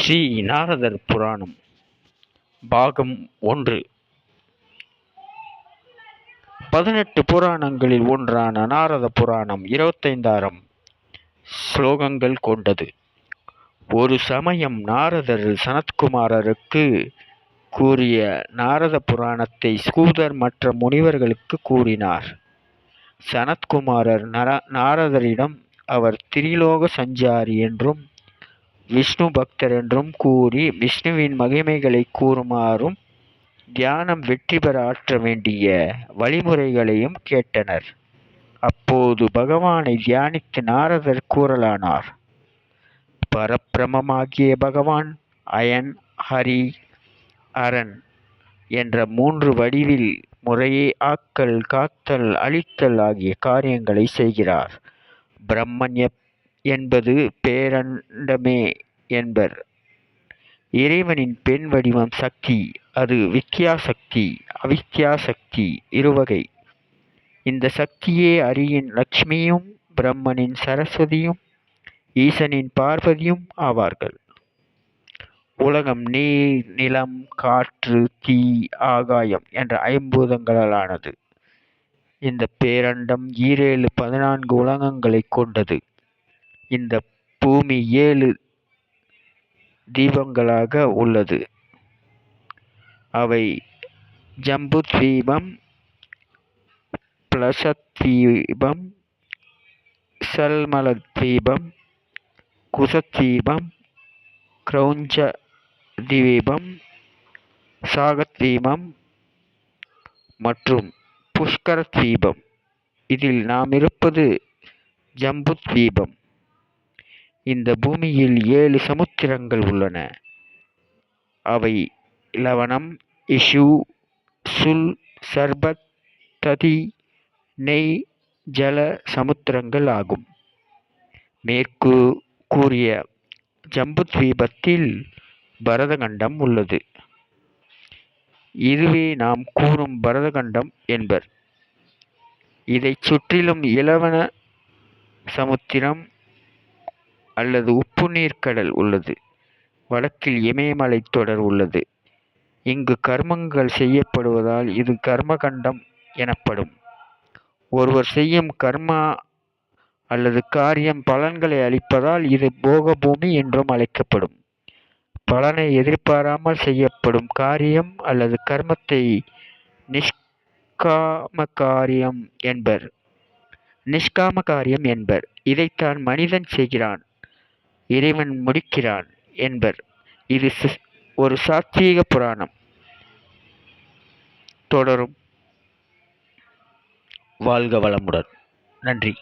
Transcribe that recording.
ஸ்ரீ நாரதர் புராணம் பாகம் 1. 18 புராணங்களில் ஒன்றான நாரத புராணம் 25,000 ஸ்லோகங்கள் கொண்டது. ஒரு சமயம் நாரதர் சனத்குமாரருக்கு கூறிய நாரத புராணத்தை சூதர் மற்ற முனிவர்களுக்கு கூறினார். சனத்குமாரர் நாரதரிடம் அவர் திரிலோக சஞ்சாரி என்றும் விஷ்ணு பக்தர் என்றும் கூறி விஷ்ணுவின் மகிமைகளை கூறுமாறும் தியானம் வெற்றி பெற ஆற்ற வேண்டிய வழிமுறைகளையும் கேட்டனர். அப்போது பகவானை தியானித்து நாரதர் கூறலானார். பரபிரமமாகிய பகவான் அயன், ஹரி, அரண் என்ற 3 வடிவில் முறையே ஆக்கல், காத்தல், அழித்தல் ஆகிய காரியங்களை செய்கிறார். பிரம்மன் என்பது பேரண்டமே என்பர். இறைவனின் பெண் வடிவம் சக்தி. அது வித்யா சக்தி, அவித்யா சக்தி இருவகை. இந்த சக்தியே ஹரியின் லட்சுமியும், பிரம்மனின் சரஸ்வதியும், ஈசனின் பார்வதியும் ஆவார்கள். உலகம் நீர், நிலம், காற்று, தீ, ஆகாயம் என்ற 5 பூதங்களானது. இந்த பேரண்டம் 14 உலகங்களை கொண்டது. இந்த பூமி 7 தீபங்களாக உள்ளது. அவை ஜம்புத்வீபம், பிளசத்வீபம், சல்மலத்வீபம், குசத்வீபம், கிரௌஞ்சதீபம், சாகத்வீபம் மற்றும் புஷ்கரத்வீபம். இதில் நாம் இருப்பது ஜம்புத்வீபம். இந்த பூமியில் 7 சமுத்திரங்கள் உள்ளன. அவை லவணம், இஷு, சுல், சர்பத், ததி, நெய், ஜல சமுத்திரங்கள் ஆகும். மேற்கு கூறிய ஜம்புத்வீபத்தில் பரதகண்டம் உள்ளது. இதுவே நாம் கூறும் பரதகண்டம் என்பர். இதைச் சுற்றிலும் இலவண சமுத்திரம் அல்லது உப்பு நீர்க்கடல் உள்ளது. வடக்கில் இமயமலை தொடர் உள்ளது. இங்கு கர்மங்கள் செய்யப்படுவதால் இது கர்மகண்டம் எனப்படும். ஒருவர் செய்யும் கர்மா அல்லது காரியம் பலன்களை அளிப்பதால் இது போகபூமி என்றும் அழைக்கப்படும். பலனை எதிர்பாராமல் செய்யப்படும் காரியம் அல்லது கர்மத்தை நிஷ்காம காரியம் என்பர். இதைத்தான் மனிதன் செய்கிறான், இறைவன் முடிக்கிறான் என்பர். இது ஒரு சாத்வீக புராணம். தொடரும். வாழ்க வளமுடன். நன்றி.